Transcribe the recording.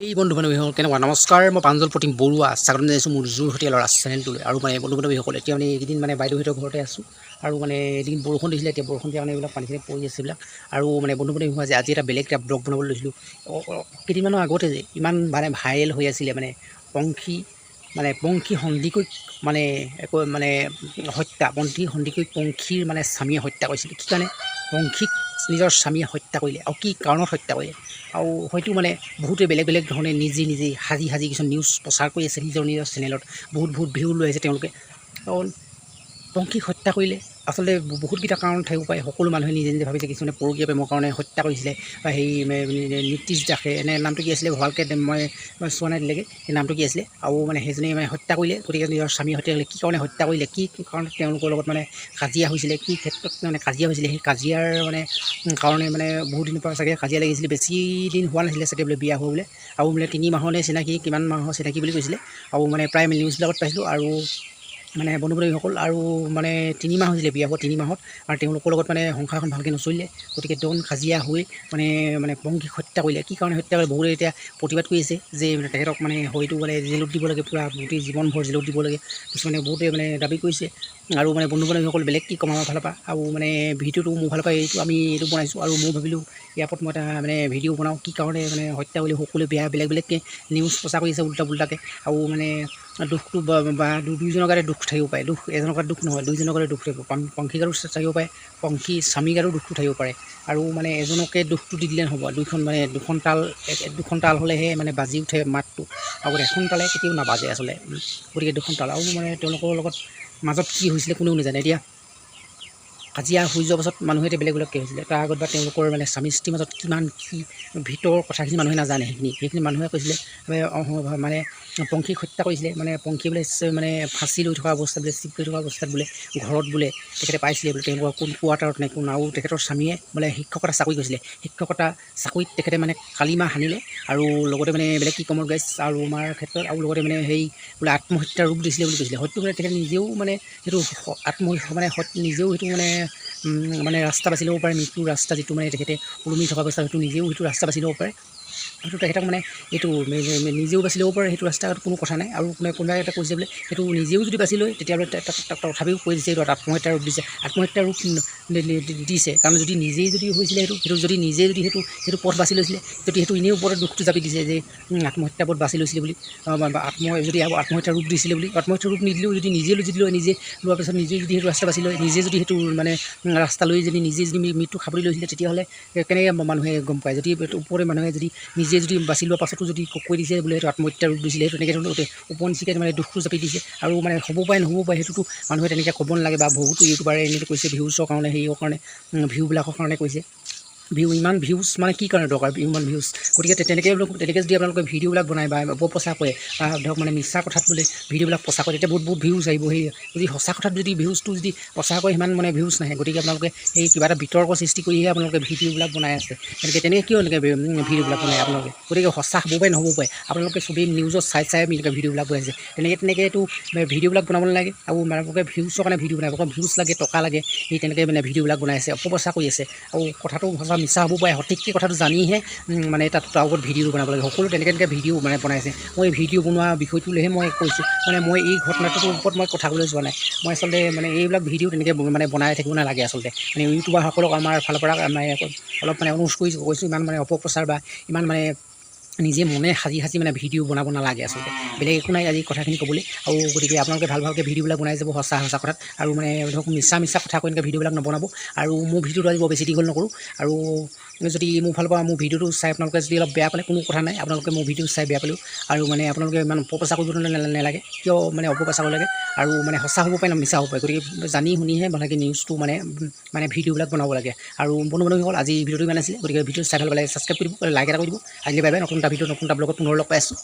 এই বন্ধু বান্ধৱীসকল কেনেকুৱা নমস্কাৰ মই প্ৰাঞ্জল প্ৰতিম বৰুৱা স্বাগতম জনাইছোঁ মোৰ যোৰহাটীয়া ল'ৰা চেনেলটোলৈ আৰু মানে বন্ধু বান্ধৱীসকল এতিয়া মানে এইকেইদিন মানে বাইদেউহঁতৰ ঘৰতে আছোঁ আৰু মানে এদিন বৰষুণ দিছিলে এতিয়া বৰষুণ দিয়া মানে এইবিলাক পানীখিনি পৰি আছে এইবিলাক আৰু মানে বন্ধু বান্ধৱী যে আজি এটা বেলেগ এটা ব্লগ বনাবলৈ লৈছিলোঁ কেইদিনমানৰ আগতে যে ইমান মানে ভাইৰেল হৈ আছিলে মানে পংখী সন্দিকৈ মানে মানে হত্যা সন্দিকৈ পংখীৰ মানে স্বামীয়ে হত্যা কৰিছিলে কি কাৰণে পংখীক নিজৰ স্বামীয়ে হত্যা কৰিলে আৰু কি কাৰণত হত্যা কৰিলে আৰু হয়তো মানে বহুতে বেলেগ বেলেগ ধৰণে নিজে সাজি কিছুমান নিউজ প্ৰচাৰ কৰি আছে নিজৰ চেনেলত বহুত ভিউ লৈ আছে তেওঁলোকে পংখীক হত্যা কৰিলে আচলতে বহুতকেইটা কাৰণ থাকিব পাৰে সকলো মানুহে নিজে ভাবিছে কিছুমানে পৰকীয়া প্ৰেমৰ কাৰণে হত্যা কৰিছিলে বা সেই নীতিশ দাসে এনে নামটো কি আছিলে ভালকৈ মই চোৱা নাই দিলেগৈ সেই নামটো কি আছিলে আৰু মানে সেইজনে মানে হত্যা কৰিলে গতিকে নিজৰ স্বামী হত্যা কৰিলে কি কাৰণে হত্যা কৰিলে কি কাৰণত তেওঁলোকৰ লগত মানে কাজিয়া হৈছিলে কি ক্ষেত্ৰত মানে কাজিয়া হৈছিলে সেই কাজিয়াৰ মানে কাৰণে মানে বহুত দিনৰ পৰা চাগে কাজিয়া লাগিছিলে বেছি দিন হোৱা নাছিলে চাগে বোলে বিয়া হোৱা বোলে আৰু বোলে 3 মাহৰ নে চিনাকি কিমান মাহৰ চিনাকি বুলি কৈছিলে আৰু মানে প্ৰায় নিউজবিলাকত পাইছিলোঁ আৰু মানে বন্ধু বান্ধৱীসকল আৰু মানে 3 মাহ হৈছিলে বিয়া হোৱা 3 মাহত আৰু তেওঁলোকৰ লগত মানে সংসাৰখন ভালকৈ নচলিলে গতিকে দন কাজিয়া হৈ মানে পংখীক হত্যা কৰিলে কি কাৰণে হত্যা কৰিলে বহুতে এতিয়া প্ৰতিবাদ কৰি আছে যে তেখেতক মানে হয়তো মানে জেলত দিব লাগে পূৰা গোটেই জীৱনভৰ জেলত দিব লাগে কিছুমানে বহুতে মানে দাবী কৰিছে আৰু মানে বন্ধু বান্ধৱীসকল বেলেগ কি ক'ম আমাৰ ফালৰ পৰা আৰু মানে ভিডিঅ'টো মোৰ ফালৰ পৰা এইটো বনাইছোঁ আৰু মই ভাবিলোঁ ইয়াৰ ওপৰত মই এটা মানে ভিডিঅ' বনাওঁ কি কাৰণে মানে হত্যা কৰি সকলোৱে বেলেগকৈ নিউজ প্ৰচাৰ কৰি আছে উল্টাকৈ আৰু মানে দুখটো বা দুইজনৰ গাতে দুখ থাকিব পাৰে দুখ এজনৰ গাত দুখ নহয় দুইজনৰ গাতে দুখ থাকিব পংখী গাতো থাকিব পাৰে পংখী স্বামী গাতো দুখটো থাকিব পাৰে আৰু মানে এজনকে দুখটো দি দিলে নহ'ব দুখন তাল হ'লেহে মানে বাজি উঠে মাতটো আৰু এখন তালে কেতিয়াও নাবাজে আচলতে গতিকে দুখন তাল আৰু মানে তেওঁলোকৰ লগত মাজত কি হৈছিলে কোনেও নাজানে এতিয়া কাজিয়া হৈ যোৱাৰ পাছত মানুহে এতিয়া বেলেগকৈ হৈছিলে তাৰ আগত বা তেওঁলোকৰ মানে স্বামী স্ত্ৰীৰ মাজত কিমান কি ভিতৰৰ কথাখিনি মানুহে নাজানে সেইখিনি মানুহে কৈছিলে মানে পংখীক হত্যা কৰিছিলে মানে পংখী বোলে মানে ফাঁচি লৈ থকা অৱস্থাত বোলে চিপ লৈ থকা অৱস্থাত বোলে ঘৰত বোলে তেখেতে পাইছিলে বোলে তেওঁলোকৰ কোন কোৱাৰ্টাৰত নে কোন আৰু তেখেতৰ স্বামীয়ে বোলে শিক্ষকতা চাকৰি কৰিছিলে শিক্ষকতা চাকৰিত তেখেতে মানে কালিমাহ সানিলে আৰু লগতে মানে বেলেগ কি কমৰ গাইছ আৰু আমাৰ ক্ষেত্ৰত আৰু লগতে মানে সেই বোলে আত্মহত্যাৰ ৰূপ দিছিলে বুলি কৈছিলে হয়তো বোলে তেখেতে নিজেও মানে সেইটো মানে নিজেও সেইটো মানে ৰাস্তা বাছি ল'ব পাৰে মৃত্যুৰ ৰাস্তা যিটো মানে তেখেতে ওলমি থকা অৱস্থা সেইটো নিজেও সেইটো ৰাস্তা বাছি ল'ব পাৰে সেইটো তেখেতক মানে এইটো নিজেও বাছি ল'ব পাৰে সেইটো ৰাস্তাত কোনো কথা নাই আৰু কোনোবাই এটা কৈছে বোলে সেইটো নিজেও যদি বাছি লয় তেতিয়াহ'লে তথাপিও কৈ দিছে এইটো আত্মহত্যাৰ ৰূপ দিছে আত্মহত্যাৰ ৰূপ দিছে কাৰণ যদি নিজেই যদি হৈছিলে সেইটো যদি নিজেই যদি সেইটো পথ বাছি লৈছিলে যদি সেইটো এনেই ওপৰত দুখটো জাপি দিছে যে আত্মহত্যা পথ বাছি লৈছিলে বুলি যদি আত্মহত্যাৰ ৰূপ দিছিলে বুলি আত্মহত্যাৰ ৰূপ নিদিলেও যদি নিজে লয় নিজে লোৱাৰ পিছত নিজে যদি সেইটো ৰাস্তা বাছি লয় নিজে যদি সেইটো মানে ৰাস্তা লৈ যদি নিজে যদি মৃত্যু খাবলৈ লৈছিলে তেতিয়াহ'লে কেনেকৈ মানুহে গম পায় যদি ওপৰে মানুহে যদি নিজে যদি বাছি লোৱাৰ পাছতো যদি কৈ দিছে বোলে সেইটো আত্মহত্যাৰ ৰূপ দিছিলে সেইটো তেনেকৈ ওপৰঞ্চিকে মানে দুখটো জাপি দিছে আৰু মানে হ'ব পাৰে নহ'ব পাৰে সেইটোতো মানুহে তেনেকৈ ক'ব নালাগে বা বহুতো ইউটিউবাৰে এনেকৈ কৈছে ভিউজৰ কাৰণে হেৰিৰ কাৰণে ভিউবিলাকৰ কাৰণে কৈছে ইমান ভিউজ মানে কি কাৰণে দৰকাৰ ইমান ভিউজ গতিকে তেনেকৈ যদি আপোনালোকে ভিডিঅ'বিলাক বনায় বা অপপ্ৰচাৰ কৰে বা ধৰক মানে মিছা কথাত বোলে ভিডিঅ'বিলাক প্ৰচাৰ কৰে তেতিয়া বহুত ভিউজ আহিব সেই যদি সঁচা কথাত যদি ভিউজটো যদি প্ৰচাৰ কৰে সিমান মানে ভিউজ নাহে গতিকে আপোনালোকে এই কিবা এটা বিতৰ্ক সৃষ্টি কৰিহে আপোনালোকে ভিডিঅ'বিলাক বনাই আছে তেনেকৈ কিয় এনেকৈ ভিডিঅ'বিলাক বনায় আপোনালোকে গতিকে সঁচা হ'ব পাৰে নহ'ব পাৰে আপোনালোকে চবেই নিউজত চাই এনেকৈ ভিডিঅ'বিলাক বনাইছে তেনেকৈতো ভিডিঅ'বিলাক বনাব নালাগে আৰু আপোনালোকে ভিউজৰ কাৰণে ভিডিঅ' বনাই আপোনালোকক ভিউজ লাগে টকা লাগে সেই তেনেকৈ মানে ভিডিঅ'বিলাক বনাই আছে অপপ্ৰচাৰ কৰি আছে আৰু কথাটো সঁচা মিছা হ'ব পাৰে সঠিককৈ কথাটো জানিহে মানে তাত তাৰ ওপৰত ভিডিঅ' বনাব লাগে সকলো তেনেকৈ ভিডিঅ' মানে বনাইছে মই ভিডিঅ' বনোৱা বিষয়টোলৈহে মই কৈছোঁ মানে মই এই ঘটনাটোৰ ওপৰত মই কথা ক'বলৈ যোৱা নাই মই আচলতে মানে এইবিলাক ভিডিঅ' তেনেকৈ মানে বনাই থাকিব নালাগে আচলতে মানে ইউটিউবাৰসকলক আমাৰ ফালৰ পৰা অলপ মানে অনুৰোধ কৈছোঁ ইমান মানে অপপ্ৰচাৰ বা ইমান মানে নিজে মনে সাজি মানে ভিডিঅ' বনাব নালাগে আচলতে বেলেগ একো নাই আজি কথাখিনি ক'বলৈ আৰু গতিকে আপোনালোকে ভালকৈ ভিডিঅ'বিলাক বনাই যাব সঁচা কথাত আৰু মানে ধৰক মিছা কথা কৈ এনেকৈ ভিডিঅ'বিলাক নবনাব আৰু মোৰ ভিডিঅ'টো আজি বৰ বেছি দীঘল নকৰোঁ আৰু যদি মোৰ ফালৰ পৰা মোৰ ভিডিঅ'টো চাই আপোনালোকে যদি অলপ বেয়া পালে কোনো কথা নাই আপোনালোকে মোৰ ভিডিঅ'টো চাই বেয়া পালেও আৰু মানে আপোনালোকে ইমান অপপ্ৰচাৰ কৰিব নালাগে কিয় মানে অপপ্ৰচাৰ কৰিব লাগে আৰু মানে সঁচা হ'ব পাৰে মিছা হ'ব পাৰে গতিকে জানি শুনিহে ভালকৈ নিউজটো মানে ভিডিঅ'বিলাক বনাব লাগে আৰু বন্ধু বান্ধৱীসকল আজি ভিডিঅ'টো ইমান আছিলে গতিকে ভিডিঅ'টো চাই ভাল লাগে ছাবস্ক্ৰাইব কৰিব লাইক এটা কৰি দিব আহিলে বাই বাই নতুন এটা ভিডিঅ' নতুন এটা ব্লগত পুনৰ লগ পাই আছোঁ।